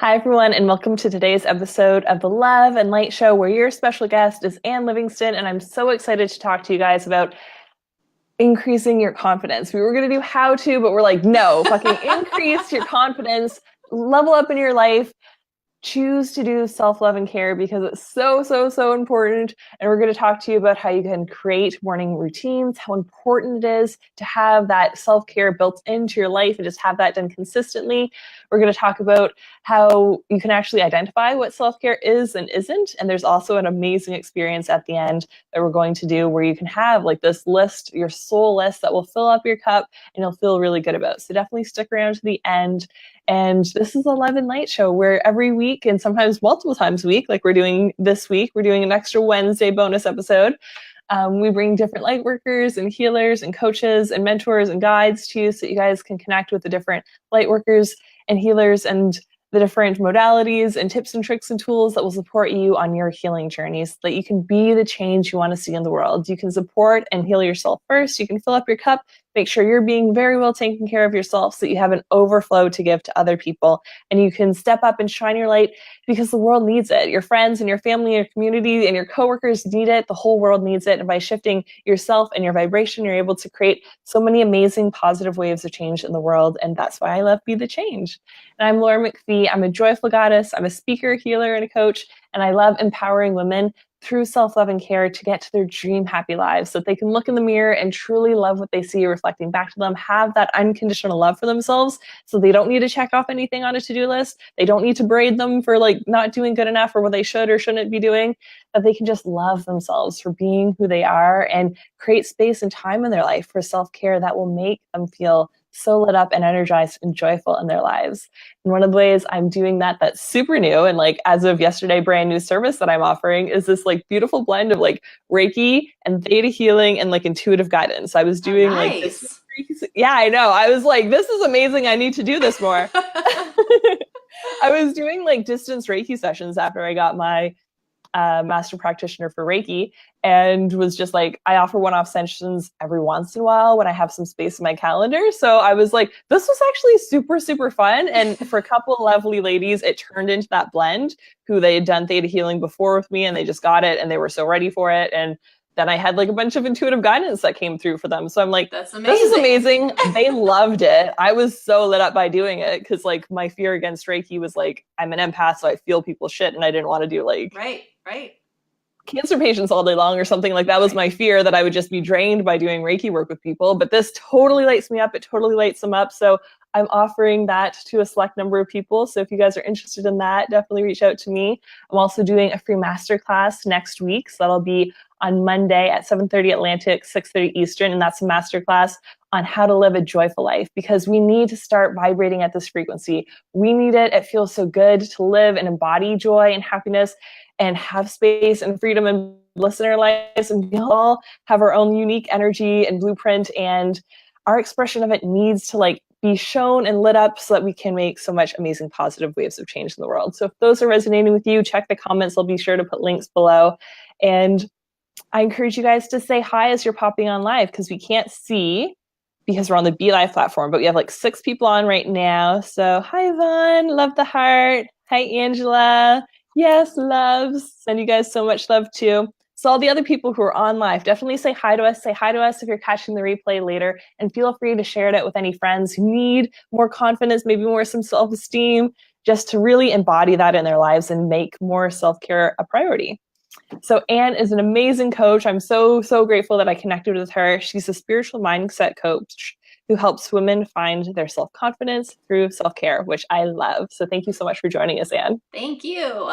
Hi, everyone, and welcome to today's episode of the Love and Light Show, where your special guest is Ann Livingston, and I'm so excited to talk to you guys about increasing your confidence. We were going to do how to, but we're like, no, fucking increase your confidence, level up in your life, choose to do self-love and care because it's so important. And we're going to talk to you about how you can create morning routines, how important it is to have that self-care built into your life and just have that done consistently. We're going to talk about how you can actually identify what self-care is and isn't. And there's also an amazing experience at the end that we're going to do where you can have like this list, your soul list that will fill up your cup and you'll feel really good about. So definitely stick around to the end. And this is a Love and Light show where every week and sometimes multiple times a week, like we're doing this week, we're doing an extra Wednesday bonus episode. We bring different light workers and healers and coaches and mentors and guides to you so that you guys can connect with the different light workers and healers and the different modalities and tips and tricks and tools that will support you on your healing journey so that you can be the change you want to see in the world. You can support and heal yourself first. You can fill up your cup, make sure you're being very well taken care of yourself so that you have an overflow to give to other people. And you can step up and shine your light because the world needs it. Your friends and your family and your community and your coworkers need it. The whole world needs it. And by shifting yourself and your vibration, you're able to create so many amazing positive waves of change in the world. And that's why I love Be the Change. And I'm Laura McPhee. I'm a joyful goddess. I'm a speaker, healer, and a coach. And I love empowering women through self-love and care to get to their dream happy lives so that they can look in the mirror and truly love what they see reflecting back to them, have that unconditional love for themselves so they don't need to check off anything on a to-do list. They don't need to braid them for like not doing good enough or what they should or shouldn't be doing, that they can just love themselves for being who they are and create space and time in their life for self-care that will make them feel so lit up and energized and joyful in their lives. And one of the ways I'm doing that that's super new and like as of yesterday, brand new service that I'm offering is this like beautiful blend of like Reiki and theta healing and like intuitive guidance. I was doing like this. Nice. Yeah, I know. I was like, this is amazing. I need to do this more. I was doing like distance Reiki sessions after I got my master practitioner for Reiki and was just like, I offer one-off sessions every once in a while when I have some space in my calendar. So I was like, this was actually super fun. And for a couple of lovely ladies, it turned into that blend who they had done theta healing before with me and they just got it and they were so ready for it. And then I had like a bunch of intuitive guidance that came through for them. So I'm like, That's amazing. this is amazing. They loved it. I was so lit up by doing it because like my fear against Reiki was like, I'm an empath, so I feel people's shit and I didn't want to do like Right. cancer patients all day long or something. Like that was my fear that I would just be drained by doing Reiki work with people. But this totally lights me up. It totally lights them up. So I'm offering that to a select number of people. So if you guys are interested in that, definitely reach out to me. I'm also doing a free masterclass next week. So that'll be on Monday at 7:30 Atlantic, 6:30 Eastern. And that's a masterclass on how to live a joyful life because we need to start vibrating at this frequency. We need it. It feels so good to live and embody joy and happiness and have space and freedom and bliss in our lives. And we all have our own unique energy and blueprint. And our expression of it needs to like be shown and lit up so that we can make so much amazing positive waves of change in the world. So if those are resonating with you, check the comments. I'll be sure to put links below. And I encourage you guys to say hi as you're popping on live because we can't see because we're on the Be Live platform, but we have like 6 people on right now. So hi, Yvonne. Love the heart. Hi, Angela. Yes, loves. Send you guys so much love too. So all the other people who are on live, definitely say hi to us. Say hi to us if you're catching the replay later, and feel free to share it with any friends who need more confidence, maybe more some self-esteem, just to really embody that in their lives and make more self-care a priority. So Anne is an amazing coach. I'm so grateful that I connected with her. She's a spiritual mindset coach who helps women find their self-confidence through self-care, which I love. So thank you so much for joining us, Anne. Thank you.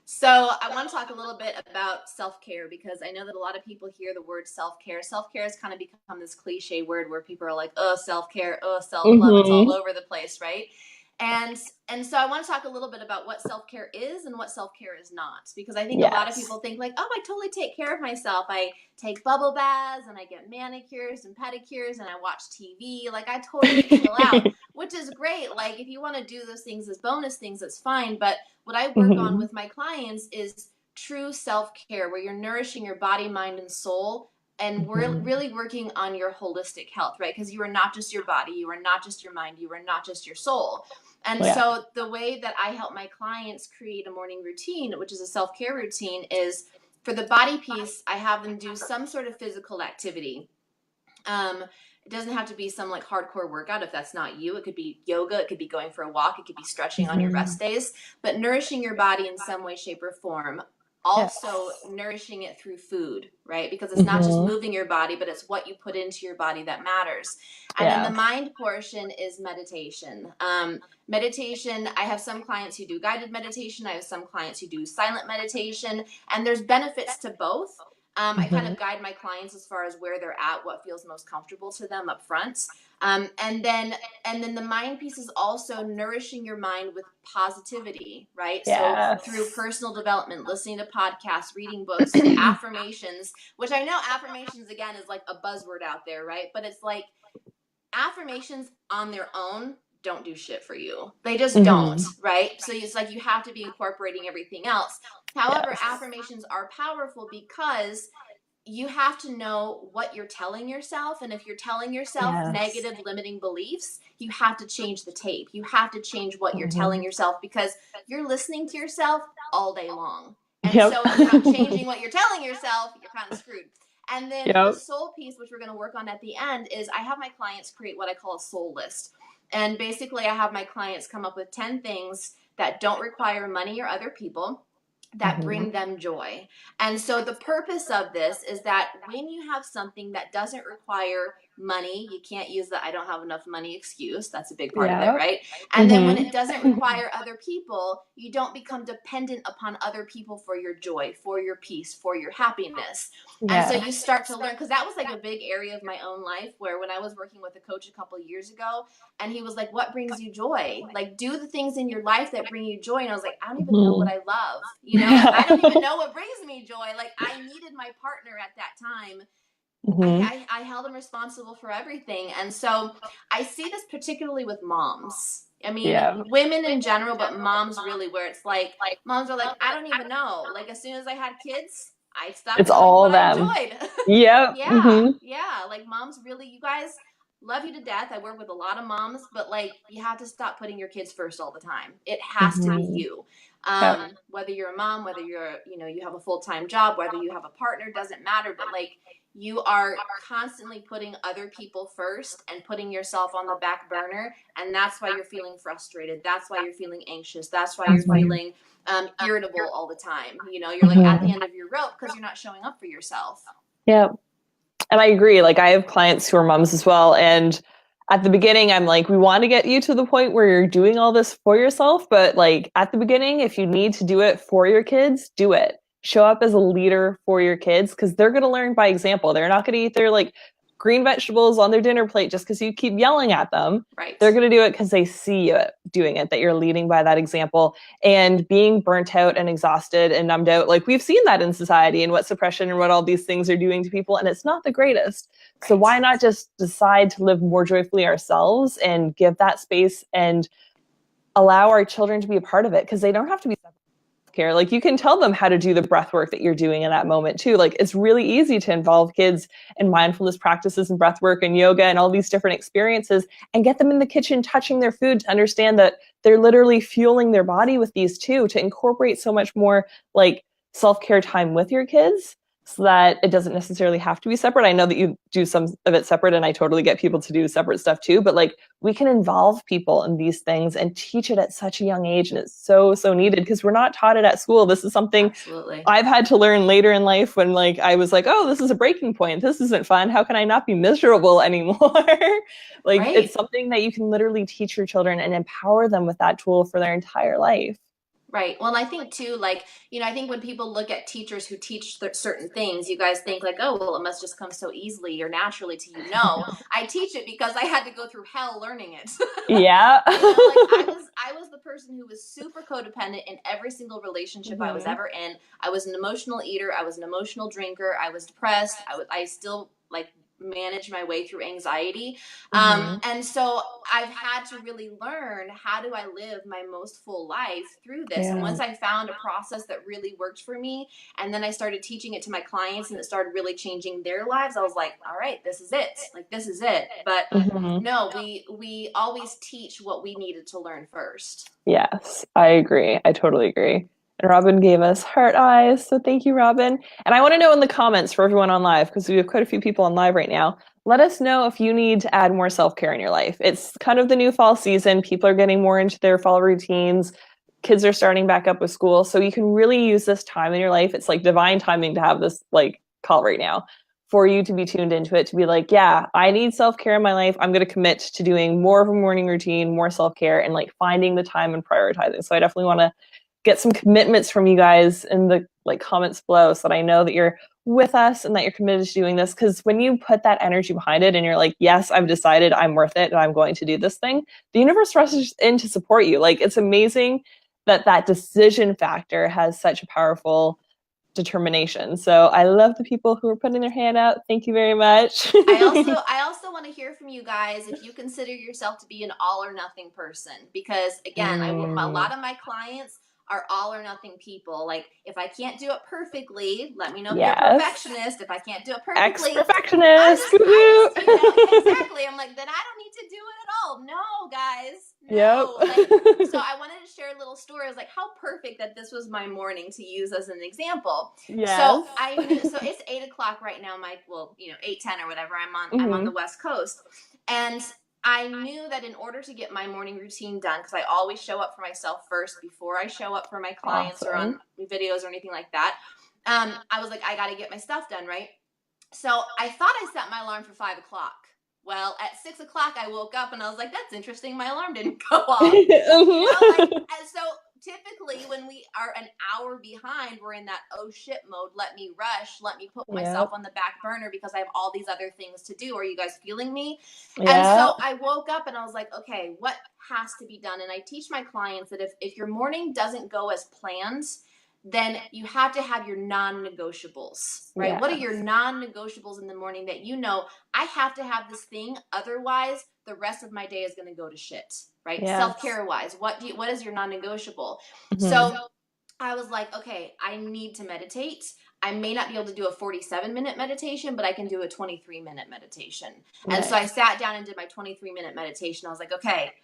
So I want to talk a little bit about self-care because I know that a lot of people hear the word self-care. Self-care has kind of become this cliche word where people are like, oh, self-care, oh, self-love. It's all over the place, right? And so I want to talk a little bit about what self-care is and what self-care is not, because I think a lot of people think like, oh, I totally take care of myself. I take bubble baths and I get manicures and pedicures and I watch TV. Like I totally chill out, which is great. Like if you want to do those things as bonus things, that's fine. But what I work on with my clients is true self-care where you're nourishing your body, mind, and soul and we're really working on your holistic health, right? Because you are not just your body, you are not just your mind, you are not just your soul. And so the way that I help my clients create a morning routine, which is a self-care routine, is for the body piece, I have them do some sort of physical activity. It doesn't have to be some like hardcore workout if that's not you. It could be yoga, it could be going for a walk, it could be stretching on your rest days, but nourishing your body in some way, shape, or form. Also nourishing it through food, right? Because it's not just moving your body, but it's what you put into your body that matters. And then the mind portion is meditation. Meditation, I have some clients who do guided meditation. I have some clients who do silent meditation, and there's benefits to both. I kind of guide my clients as far as where they're at, what feels most comfortable to them up front. And then the mind piece is also nourishing your mind with positivity, right? So through personal development, listening to podcasts, reading books, affirmations, which I know affirmations again is like a buzzword out there, right? But it's like affirmations on their own don't do shit for you. They just don't, right? So it's like you have to be incorporating everything else. However, affirmations are powerful because you have to know what you're telling yourself. And if you're telling yourself negative limiting beliefs, you have to change the tape. You have to change what you're telling yourself, because you're listening to yourself all day long. And so if you're not changing what you're telling yourself, you're kind of screwed. And then the soul piece, which we're going to work on at the end, is I have my clients create what I call a soul list. And basically I have my clients come up with 10 things that don't require money or other people, that bring them joy. And so the purpose of this is that when you have something that doesn't require money, you can't use the I don't have enough money excuse. That's a big part of it, right? And then when it doesn't require other people, you don't become dependent upon other people for your joy, for your peace, for your happiness. And so you start to learn, because that was like a big area of my own life, where when I was working with a coach a couple of years ago, and he was like, what brings you joy? Like, do the things in your life that bring you joy. And I was like, I don't even know what I love. You know, like, I don't even know what brings me joy. Like, I needed my partner at that time. I held him responsible for everything. And so I see this particularly with moms. I mean, women in general, but moms really, where it's like, moms are like, I don't even know. Like, as soon as I had kids, I stopped doing what I enjoyed. Like, moms really, you guys, love you to death. I work with a lot of moms, but like, you have to stop putting your kids first all the time. It has to be you. Whether you're a mom, whether you're, you have a full-time job, whether you have a partner, doesn't matter. But like, you are constantly putting other people first and putting yourself on the back burner. And that's why you're feeling frustrated. That's why you're feeling anxious. That's why you're feeling irritable all the time. You're like at the end of your rope because you're not showing up for yourself. And I agree. Like, I have clients who are moms as well. And at the beginning, I'm like, we want to get you to the point where you're doing all this for yourself. But like at the beginning, if you need to do it for your kids, do it. Show up as a leader for your kids, because they're going to learn by example. They're not going to eat their like green vegetables on their dinner plate just because you keep yelling at them. Right. They're going to do it because they see you doing it, that you're leading by that example. And being burnt out and exhausted and numbed out, like we've seen that in society and what suppression and what all these things are doing to people. And it's not the greatest. Right. So why not just decide to live more joyfully ourselves and give that space and allow our children to be a part of it? Because they don't have to be separate. Care. Like, you can tell them how to do the breath work that you're doing in that moment too. Like, it's really easy to involve kids in mindfulness practices and breath work and yoga and all these different experiences, and get them in the kitchen touching their food to understand that they're literally fueling their body with these too, to incorporate so much more like self-care time with your kids, so that it doesn't necessarily have to be separate. I know that you do some of it separate, and I totally get people to do separate stuff too, but like, we can involve people in these things and teach it at such a young age. And it's so, so needed, because we're not taught it at school. This is something I've had to learn later in life, when like, I was like, oh, this is a breaking point. This isn't fun. How can I not be miserable anymore? Like, it's something that you can literally teach your children and empower them with that tool for their entire life. Right. Well, I think too, like, I think when people look at teachers who teach certain things, you guys think like, oh, well, it must just come so easily or naturally to you. No, I teach it because I had to go through hell learning it. Like, I was the person who was super codependent in every single relationship I was ever in. I was an emotional eater. I was an emotional drinker. I was depressed. I still like manage my way through anxiety. Mhm. And so I've had to really learn, how do I live my most full life through this? And Yeah. once I found a process that really worked for me, and then I started teaching it to my clients and it started really changing their lives, I was like, all right, this is it. Like, this is it. But Mhm. no, we always teach what we needed to learn first. Yes, I agree. I totally agree. And Robin gave us heart eyes, so thank you, Robin. And I want to know in the comments for everyone on live, because we have quite a few people on live right now. Let us know if you need to add more self-care in your life. It's kind of the new fall season. People are getting more into their fall routines. Kids are starting back up with school, so you can really use this time in your life. It's like divine timing to have this like call right now for you to be tuned into it, to be like, yeah, I need self-care in my life. I'm going to commit to doing more of a morning routine, more self-care, and like finding the time and prioritizing. So I definitely want to get some commitments from you guys in the like comments below, so that I know that you're with us and that you're committed to doing this. Because when you put that energy behind it and you're like, yes, I've decided I'm worth it and I'm going to do this thing, the universe rushes in to support you. Like, it's amazing that that decision factor has such a powerful determination. So I love the people who are putting their hand out. Thank you very much. I also want to hear from you guys if you consider yourself to be an all or nothing person, because again, a lot of my clients are all or nothing people. Like, if I can't do it perfectly, let me know if you're a Yes. perfectionist. If I can't do it Ex perfectly, perfectionist. exactly. I'm like, then I don't need to do it at all. No, guys, Yep. no. Like, so I wanted to share a little story. I was like, how perfect that this was my morning, to use as an example. So Yes. I knew. So it's 8 o'clock right now. 8:10 or whatever. I'm on the Mhm. West Coast, and I knew that in order to get my morning routine done, because I always show up for myself first before I show up for my clients or on Awesome. videos or anything like that. I was like, I got to get my stuff done, right? So I thought I set my alarm for 5 o'clock. Well, at 6 o'clock, I woke up and I was like, that's interesting. My alarm didn't go off. Mhm. And so typically when we are an hour behind, we're in that, oh shit mode. Let me rush. Let me put myself Yep. on the back burner because I have all these other things to do. Are you guys feeling me? And Yeah. so I woke up and I was like, okay, what has to be done? And I teach my clients that if your morning doesn't go as planned, then you have to have your non-negotiables, right? What are your Yes. non-negotiables in the morning that I have to have this thing, otherwise the rest of my day is going to go to shit, right? Yes. Self-care wise, what is your non-negotiable? Mhm. So I was like, okay, I need to meditate. I may not be able to do a 47-minute meditation, but I can do a 23-minute meditation. And so I Nice. sat down and did my 23-minute meditation. I was like, okay,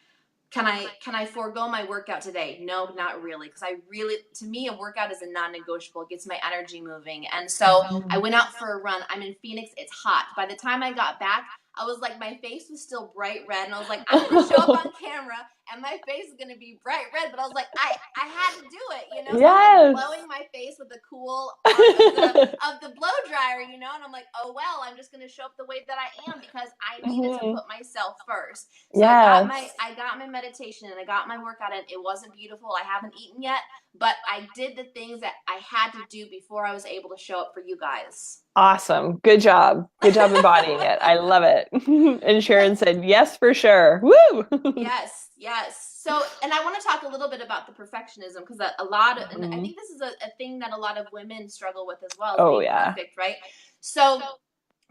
can I forego my workout today? No, not really, because to me, a workout is a non-negotiable. It gets my energy moving. And so I Mhm. went out for a run. I'm in Phoenix. It's hot. By the time I got back, I was like, my face was still bright red, and I was like, I'm gonna show up on camera and my face is gonna be bright red. But I was like, I had to do it, you know. So I'm like Yes. blowing my face with the cool arm of the blow dryer, you know. And I'm like, oh well, I'm just gonna show up the way that I am, because I needed to Mhm. put myself first. So Yes. I got my meditation and I got my workout in. It wasn't beautiful. I haven't eaten yet, but I did the things that I had to do before I was able to show up for you guys. Awesome. Good job. Good job embodying it. I love it. And Because Sharon said, yes, for sure. Woo! yes, yes. So, and I want to talk a little bit about the perfectionism, because and I Mhm. think this is a thing that a lot of women struggle with as well, as Oh, being yeah. perfect, right? So,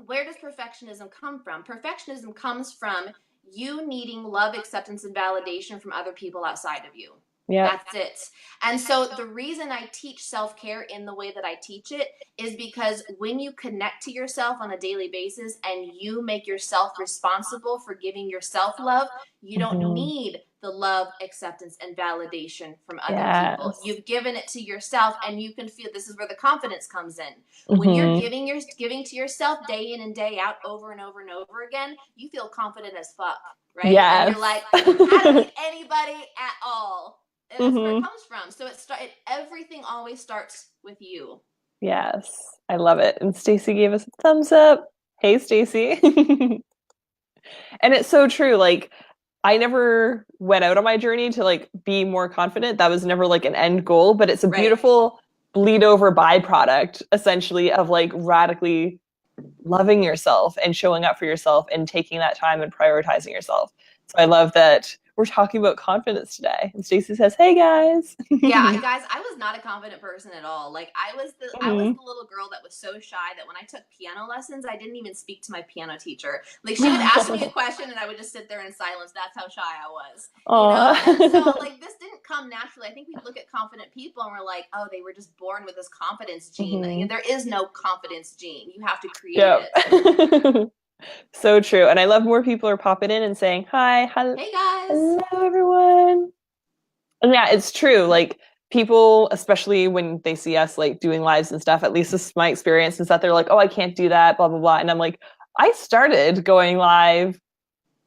where does perfectionism come from? Perfectionism comes from you needing love, acceptance, and validation from other people outside of you. Yep. That's it. And so the reason I teach self-care in the way that I teach it is because when you connect to yourself on a daily basis and you make yourself responsible for giving yourself love, you don't Mhm. need the love, acceptance, and validation from other people. Yes. You've given it to yourself, and you can feel, this is where the confidence comes in. When you're Mhm. giving to yourself day in and day out, over and over and over again, you feel confident as fuck, right? And you're Yes. like, I don't need anybody at all. And that's where it Mhm. comes from. So everything always starts with you. Yes. I love it. And Stacy gave us a thumbs up. Hey, Stacy. And it's so true. Like, I never went out on my journey to like be more confident. That was never like an end goal, but it's a Right. beautiful bleed over byproduct essentially of like radically loving yourself and showing up for yourself and taking that time and prioritizing yourself. So I love that we're talking about confidence today. And Stacey says, "Hey guys." Yeah, guys, I was not a confident person at all. Like I was Mhm. the little girl that was so shy that when I took piano lessons, I didn't even speak to my piano teacher. Like she would ask me a question and I would just sit there in silence. That's how shy I was. You know? And so Aw. like this didn't come naturally. I think we look at confident people and we're like, "Oh, they were just born with this confidence gene." You know, Mhm. there is no confidence gene. You have to create Yep. it. So true. And I love more people are popping in and saying, "Hi, Hey guys. hello everyone." And yeah, it's true. Like people, especially when they see us like doing lives and stuff, at least this is my experience, is that they're like, "Oh, I can't do that, blah blah blah." And I'm like, I started going live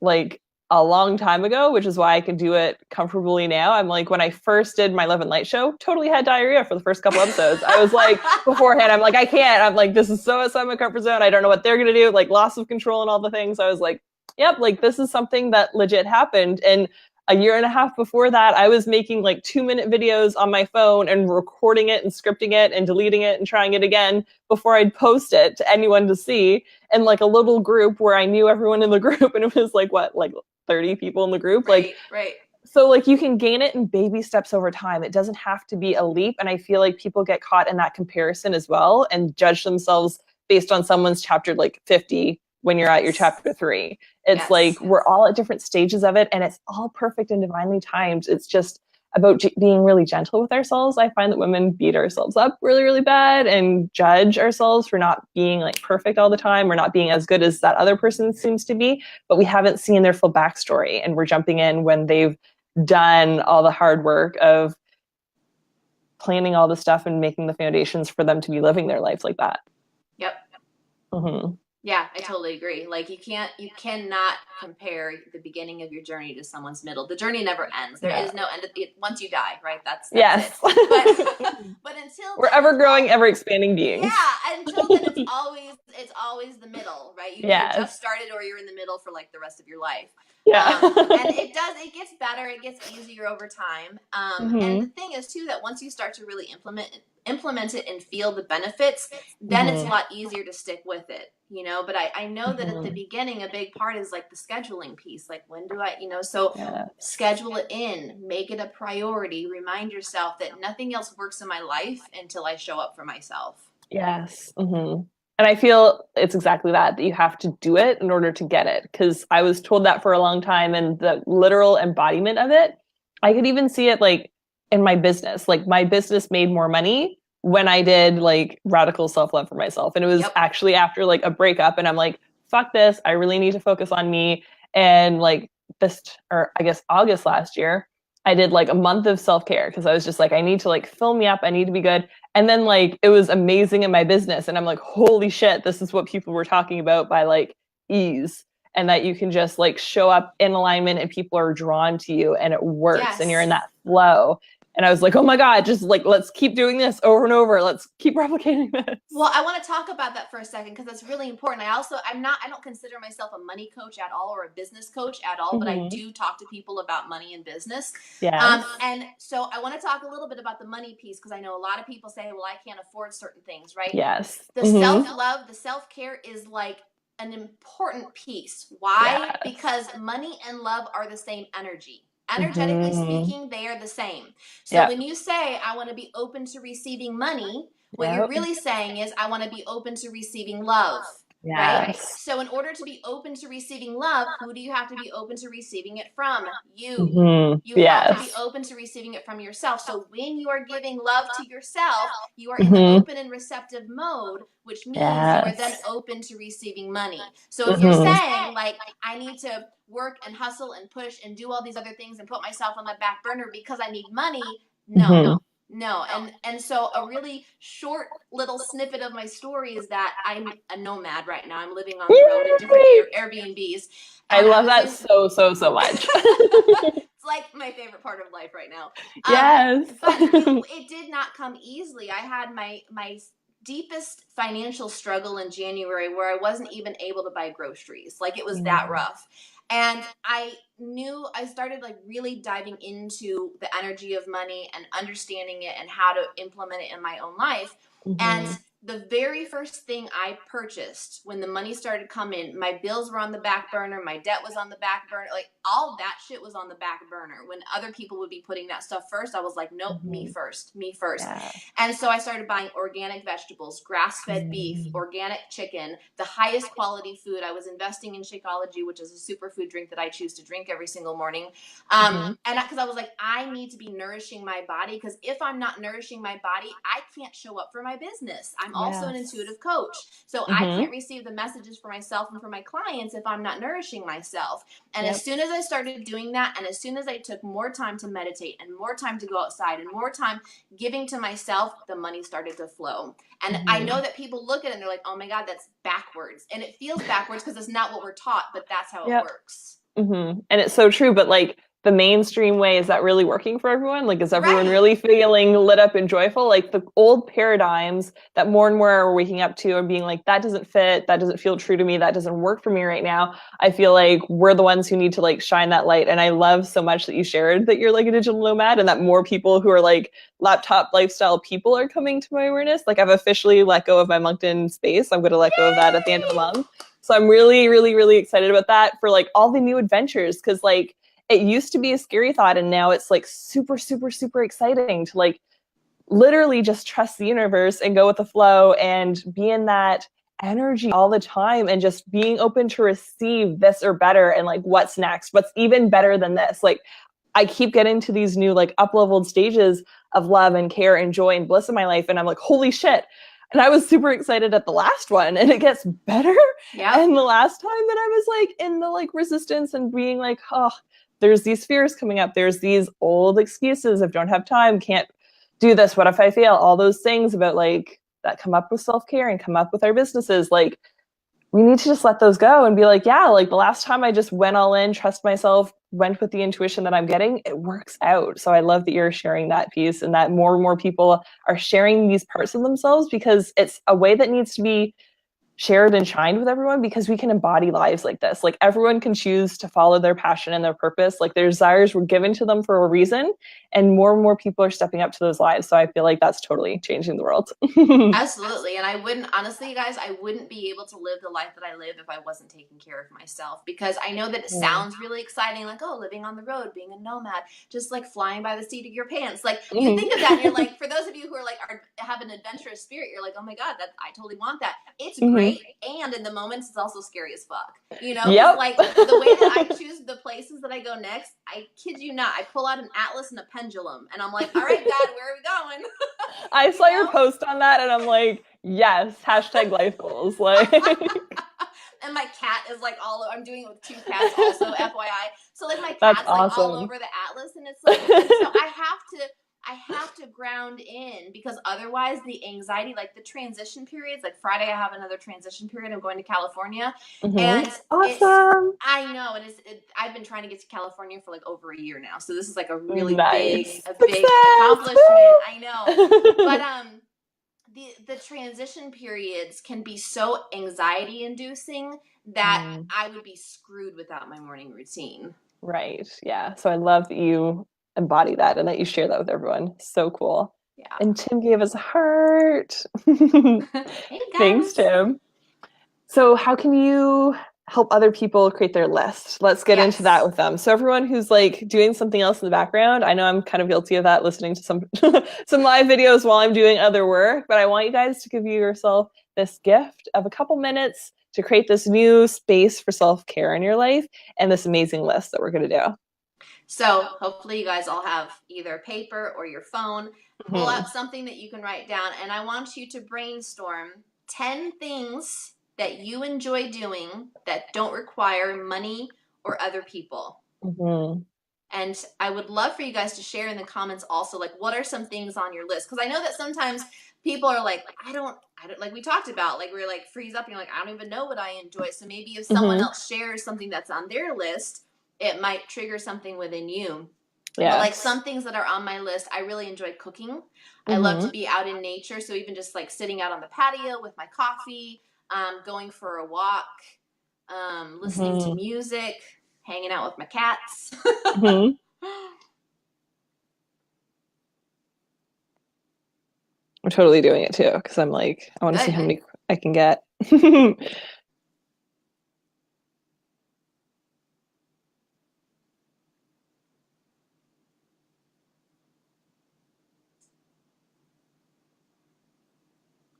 like a long time ago, which is why I can do it comfortably now. I'm like, when I first did my Love and Light show, totally had diarrhea for the first couple episodes. I was like, beforehand, I'm like, I can't. I'm like, this is so outside my comfort zone. I don't know what they're gonna do, like loss of control and all the things. I was like, yep, like this is something that legit happened. And a year and a half before that, I was making like 2-minute videos on my phone and recording it and scripting it and deleting it and trying it again before I'd post it to anyone to see. And like a little group where I knew everyone in the group, and it was like what, like 30 people in the group. Like, Right. so like you can gain it in baby steps over time. It doesn't have to be a leap. And I feel like people get caught in that comparison as well and judge themselves based on someone's chapter like 50 when you're at your chapter 3. It's like Yes. we're all at different stages of it, and it's all perfect and divinely timed. It's just about being really gentle with ourselves. I find that women beat ourselves up really, really bad and judge ourselves for not being like perfect all the time or not being as good as that other person seems to be, but we haven't seen their full backstory, and we're jumping in when they've done all the hard work of planning all the stuff and making the foundations for them to be living their life like that. Yep. Mm-hmm. Yeah, I totally agree. Like you cannot compare the beginning of your journey to someone's middle. The journey never ends. There is no end. Once you die, right? That's Yes. it. But until We're then, ever growing, ever expanding beings. yeah. Until then, it's always the middle, right? You either just Yes. started or you're in the middle for like the rest of your life. Yeah. And it gets better. It gets easier over time. And the Mm-hmm. thing is too that once you start to really implement it and feel the benefits, then it's a Mm-hmm. lot easier to stick with it, you know. But I know that at the Mm-hmm. beginning, a big part is like the scheduling piece. Like, when do I, you know, so Yeah. schedule it in, make it a priority, remind yourself that nothing else works in my life until I show up for myself. Yes. Mm-hmm. And I feel it's exactly that you have to do it in order to get it. Because I was told that for a long time, and the literal embodiment of it, I could even see it like in my business. Like my business made more money when I did like radical self love for myself. And it was Yep. actually after like a breakup, and I'm like, fuck this. I really need to focus on me. And like this, or I guess August last year, I did like a month of self care because I was just like, I need to like fill me up. I need to be good. And then like it was amazing in my business. And I'm like, holy shit, this is what people were talking about by like ease. And that you can just like show up in alignment and people are drawn to you and it works and you're in Yes. that flow. And I was like, oh my God, just like, let's keep doing this over and over. Let's keep replicating this. Well, I want to talk about that for a second because that's really important. I don't consider myself a money coach at all or a business coach at all, but I Mm-hmm. do talk to people about money and business. Yes. And so I want to talk a little bit about the money piece because I know a lot of people say, well, I can't afford certain things, right? Yes. The Mm-hmm. self-love, the self-care is like an important piece. Why? Yes. Because money and love are the same energy. Energetically speaking, they are the same. So when you say, I want to be open to receiving money, what you're really saying is, I want to be open to receiving love, right? Yes. So in order to be open to receiving love, who do you have to be open to receiving it from? You. Mm-hmm. You Yes. have to be open to receiving it from yourself. So when you are giving love to yourself, you are in the Mm-hmm. open and receptive mode, which means Yes. you are then open to receiving money. So if Mm-hmm. you're saying, like, I need to work and hustle and push and do all these other things and put myself on the back burner because I need money, no. Mm-hmm. No, and so a really short little snippet of my story is that I'm a nomad right now. I'm living on the road in different Airbnbs. I And love that so much. It's like my favorite part of life right now. Yes. But it did not come easily. I had my deepest financial struggle in January where I wasn't even able to buy groceries. Like, it was that rough. And I started like really diving into the energy of money and understanding it and how to implement it in my own life. Mm-hmm. And the very first thing I purchased when the money started coming, my bills were on the back burner, my debt was on the back burner, like all that shit was on the back burner. When other people would be putting that stuff first, I was like, nope, me Mhm. first, me first. Yeah. And so I started buying organic vegetables, grass-fed beef, Mm. organic chicken, the highest quality food. I was investing in Shakeology, which is a superfood drink that I choose to drink every single morning. Mhm. And because I was like, I need to be nourishing my body, because if I'm not nourishing my body, I can't show up for my business. I'm also an Yes. intuitive coach. So I Mhm. can't receive the messages for myself and for my clients if I'm not nourishing myself. And as Yep. soon as I started doing that, and as soon as I took more time to meditate and more time to go outside and more time giving to myself, the money started to flow. And I know Mhm. that people look at it and they're like, oh my God, that's backwards. And it feels backwards because it's not what we're taught, but that's how it Yep. works. And it's so true, but like the mainstream way, is that really working for everyone? Like, is everyone Right. really feeling lit up and joyful? Like the old paradigms that more and more are waking up to and being like, that doesn't fit, that doesn't feel true to me, that doesn't work for me right now. I feel like we're the ones who need to like shine that light. And I love so much that you shared that you're like a digital nomad and that more people who are like laptop lifestyle people are coming to my awareness. Like I've officially let go of my LinkedIn space. I'm going to let go of that at the end of the Yay! month. So I'm really, really, really excited about that for like all the new adventures. Cause like it used to be a scary thought and now it's like super, super, super exciting to like literally just trust the universe and go with the flow and be in that energy all the time and just being open to receive this or better and like what's next, what's even better than this. Like I keep getting to these new like up leveled stages of love and care and joy and bliss in my life and I'm like, holy shit. And I was super excited at the last one and it gets better. Yep. And the last time that I was like in the like resistance and being like, oh, there's these fears coming up, there's these old excuses of don't have time, can't do this, what if I fail, all those things about like that come up with self-care and come up with our businesses. Like we need to just let those go and be like, yeah, like the last time I just went all in, trust myself, went with the intuition that I'm getting, it works out. So I love that you're sharing that piece and that more and more people are sharing these parts of themselves because it's a way that needs to be shared and shined with everyone because we can embody lives like this. Like everyone can choose to follow their passion and their purpose. Like their desires were given to them for a reason, and more people are stepping up to those lives. So I feel like that's totally changing the world. Absolutely. And I wouldn't, honestly, you guys, I wouldn't be able to live the life that I live if I wasn't taking care of myself, because I know that it Yeah. sounds really exciting, like, oh, living on the road, being a nomad, just like flying by the seat of your pants. Like you think of that and you're like, for those of you who are like, have an adventurous spirit, you're like, oh my God, that I totally want that. It's Mhm. great. And in the moments, it's also scary as fuck, you know? Cause Yep. like the way that I choose the places that I go next, I kid you not, I pull out an atlas and a pendulum and I'm like, all right, God, where are we going? I You saw your know? post on that and I'm like, yes, hashtag life goals. Like, And my cat is like I'm doing it with two cats also, FYI. So like my that's cat's like all awesome. over the atlas, and it's like, and so I have to ground in, because otherwise the anxiety, like the transition periods, like Friday I have another transition period. I'm going to California, Mhm. and it's Awesome. I know, and I've been trying to get to California for like over a year now. So this is like a really Nice. big Success. accomplishment. I know. But Woo! the transition periods can be so anxiety inducing that Mm. I would be screwed without my morning routine. Right. Yeah. So I love that you embody that and that you share that with everyone. So cool. Yeah. And Tim gave us a heart. Hey Thanks, guys. Tim. So, how can you help other people create their list? Let's get into that Yes. with them. So, everyone who's like doing something else in the background, I know I'm kind of guilty of that, listening to some some live videos while I'm doing other work. But I want you guys to give yourself this gift of a couple minutes to create this new space for self care in your life and this amazing list that we're going to do. So hopefully you guys all have either paper or your phone. Pull Mm-hmm. out something that you can write down, and I want you to brainstorm 10 things that you enjoy doing that don't require money or other people. Mm-hmm. And I would love for you guys to share in the comments also, like, what are some things on your list? Because I know that sometimes people are like, I don't, like we talked about, like we're like freeze up and you're like, I don't even know what I enjoy. So maybe if someone Mm-hmm. else shares something that's on their list, it might trigger something within you. But like Yes. some things that are on my list, I really enjoy cooking. I love to Mm-hmm. be out in nature. So even just like sitting out on the patio with my coffee, going for a walk, listening to Mm-hmm. music, hanging out with my cats. Mm-hmm. I'm totally doing it too because I'm like, I want to see Good, how good. many I can get.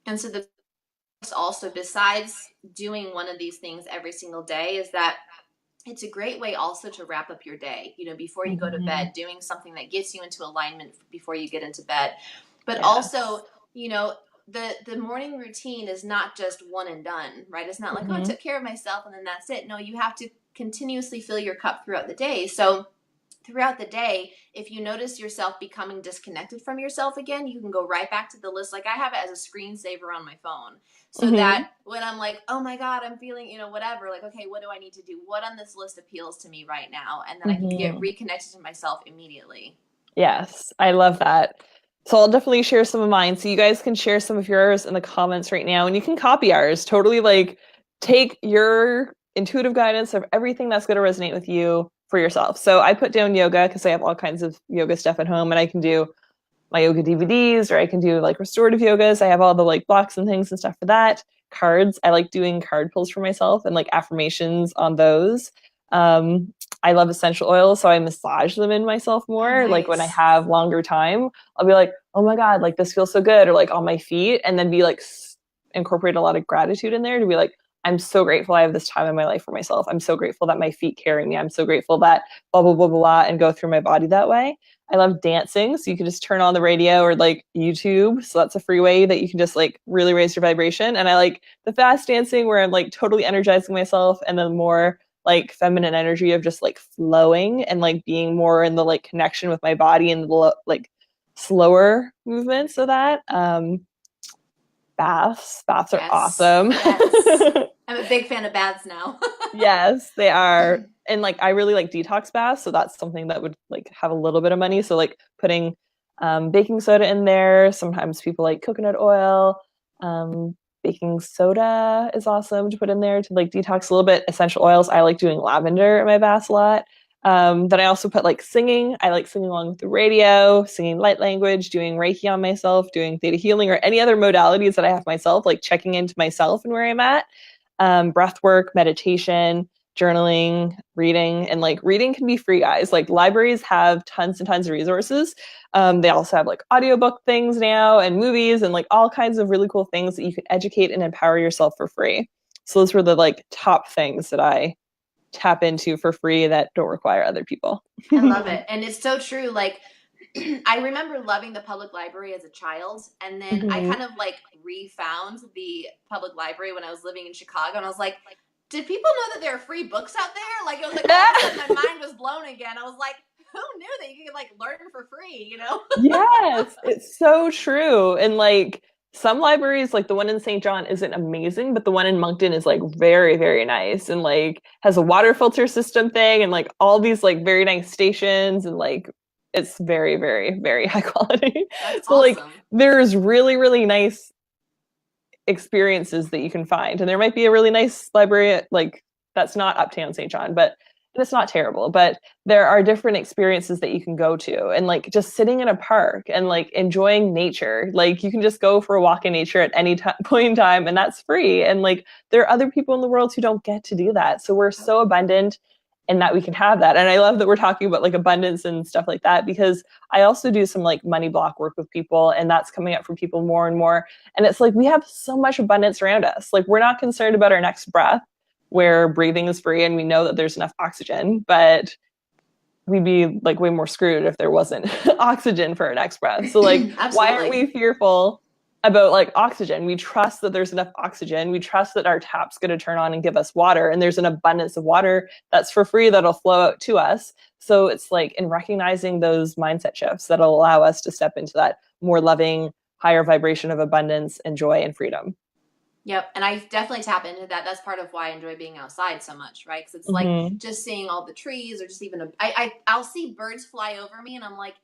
And so the also, besides doing one of these things every single day, is that it's a great way also to wrap up your day, before you go to Mhm. bed, doing something that gets you into alignment before you get into bed. But Yes. also, you know, the morning routine is not just one and done, right? It's not like, oh, I Hmm. took care of myself and then that's it. No, you have to continuously fill your cup throughout the day. So throughout the day, if you notice yourself becoming disconnected from yourself again, you can go right back to the list. Like I have it as a screensaver on my phone so Hmm. that when I'm like, oh my God, I'm feeling, whatever, like, okay, what do I need to do? What on this list appeals to me right now? And then I can get Hmm. reconnected to myself immediately. Yes, I love that. So I'll definitely share some of mine. So you guys can share some of yours in the comments right now and you can copy ours. Totally like take your intuitive guidance of everything that's going to resonate with you for yourself. So I put down yoga because I have all kinds of yoga stuff at home and I can do my yoga DVDs or I can do like restorative yogas. I have all the like blocks and things and stuff for that. Cards. I like doing card pulls for myself and like affirmations on those. Um, I love essential oils, so I massage them in myself Oh, more. Like when I nice. have longer time, I'll be like, oh my God, like this feels so good, or like on my feet, and then be like, incorporate a lot of gratitude in there to be like, I'm so grateful I have this time in my life for myself. I'm so grateful that my feet carry me. I'm so grateful that blah, blah, blah, blah, blah, and go through my body that way. I love dancing. So you can just turn on the radio or like YouTube. So that's a free way that you can just like really raise your vibration. And I like the fast dancing where I'm like totally energizing myself and then more like feminine energy of just like flowing and like being more in the like connection with my body and the like slower movements of that. Baths are Yes. awesome. Yes. I'm a big fan of baths now. Yes, they are. And like I really like detox baths, so that's something that would like have a little bit of money. So like putting baking soda in there. Sometimes people like coconut oil. Baking soda is awesome to put in there to like detox a little bit. Essential oils. I like doing lavender in my baths a lot. Then I also put like singing. I like singing along with the radio, singing light language, doing Reiki on myself, doing theta healing, or any other modalities that I have myself, like checking into myself and where I'm at. Breath work, meditation, journaling, reading, and like reading can be free, guys. Like libraries have tons and tons of resources. They also have like audiobook things now and movies and like all kinds of really cool things that you can educate and empower yourself for free. So those were the like top things that I tap into for free that don't require other people. I love it. And it's so true. Like, I remember loving the public library as a child. And then I Mhm. kind of like refound the public library when I was living in Chicago. And I was like, did people know that there are free books out there? Like, it was like all of a sudden my mind was blown again. I was like, who knew that you could like learn for free? Yes, it's so true. And like some libraries, like the one in St. John isn't amazing, but the one in Moncton is like very, very nice and like has a water filter system thing and like all these like very nice stations and like it's very, very, very high quality. That's So like awesome. there's really, really nice experiences that you can find. And there might be a really nice library like that's not uptown St. John, but it's not terrible. But there are different experiences that you can go to and like just sitting in a park and like enjoying nature. Like you can just go for a walk in nature at any point in time and that's free. And like there are other people in the world who don't get to do that. So we're so abundant and that we can have that. And I love that we're talking about like abundance and stuff like that because I also do some like money block work with people and that's coming up for people more and more. And it's like we have so much abundance around us. Like we're not concerned about our next breath where breathing is free and we know that there's enough oxygen, but we'd be like way more screwed if there wasn't oxygen for our next breath. So like why aren't Absolutely. we fearful about like oxygen? We trust that there's enough oxygen. We trust that our tap's going to turn on and give us water and there's an abundance of water that's for free that'll flow out to us. So it's like in recognizing those mindset shifts that'll allow us to step into that more loving, higher vibration of abundance and joy and freedom. Yep. And I definitely tap into that. That's part of why I enjoy being outside so much, right? Because it's like Mm-hmm. just seeing all the trees or just even I'll see birds fly over me and I'm like,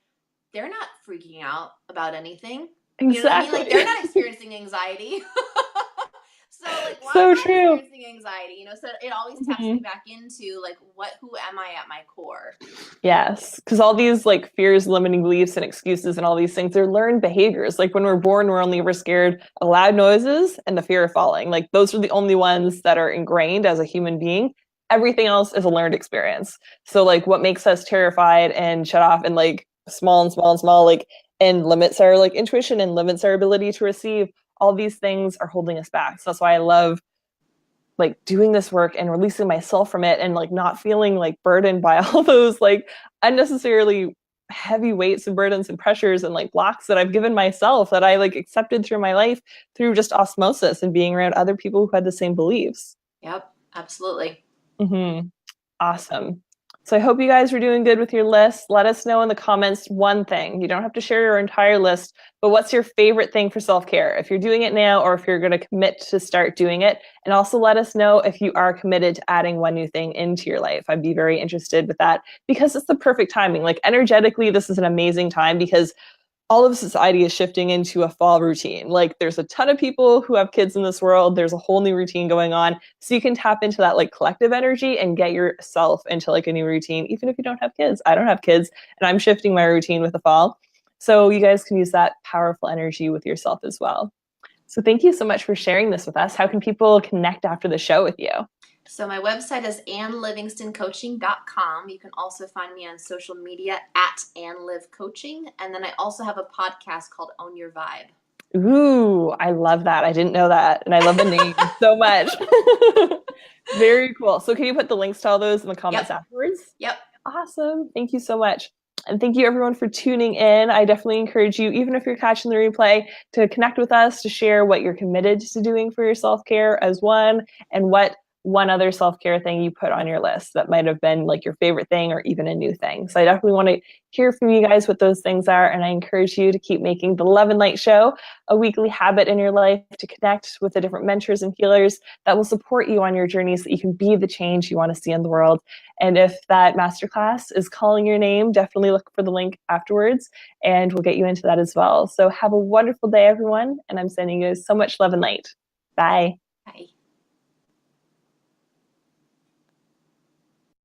they're not freaking out about anything. You know what I mean? Like Exactly. they're not experiencing anxiety. So So like, why am So I true. experiencing anxiety? You know, so it always taps me back into like, who am I at my core? Yes, because all these like fears, limiting beliefs, and excuses, and all these things are learned behaviors. Like when we're born, we're only ever scared of loud noises and the fear of falling. Like those are the only ones that are ingrained as a human being. Everything else is a learned experience. So like what makes us terrified and shut off and like small and small and small, like and limits our like intuition and limits our ability to receive. All these things are holding us back. So that's why I love like doing this work and releasing myself from it and like not feeling like burdened by all those like unnecessarily heavy weights and burdens and pressures and like blocks that I've given myself that I like accepted through my life through just osmosis and being around other people who had the same beliefs. Yep, absolutely. Mm-hmm. Awesome. So I hope you guys are doing good with your list. Let us know in the comments one thing. You don't have to share your entire list, but what's your favorite thing for self-care? If you're doing it now or if you're going to commit to start doing it. And also let us know if you are committed to adding one new thing into your life. I'd be very interested with that because it's the perfect timing. Like energetically, this is an amazing time because all of society is shifting into a fall routine. Like there's a ton of people who have kids in this world. There's a whole new routine going on. So you can tap into that like collective energy and get yourself into like a new routine, even if you don't have kids. I don't have kids and I'm shifting my routine with the fall. So you guys can use that powerful energy with yourself as well. So thank you so much for sharing this with us. How can people connect after the show with you? So my website is annelivingstoncoaching.com. You can also find me on social media at annlivcoaching. And then I also have a podcast called Own Your Vibe. Ooh, I love that. I didn't know that. And I love the name so much. Very cool. So can you put the links to all those in the comments afterwards? Yep. Awesome. Thank you so much. And thank you everyone for tuning in. I definitely encourage you, even if you're catching the replay, to connect with us, to share what you're committed to doing for your self-care as one, and what one other self-care thing you put on your list that might have been like your favorite thing or even a new thing. So I definitely want to hear from you guys what those things are. And I encourage you to keep making the Love and Light Show a weekly habit in your life to connect with the different mentors and healers that will support you on your journey so that you can be the change you want to see in the world. And if that masterclass is calling your name, definitely look for the link afterwards and we'll get you into that as well. So have a wonderful day, everyone. And I'm sending you so much love and light. Bye. Bye.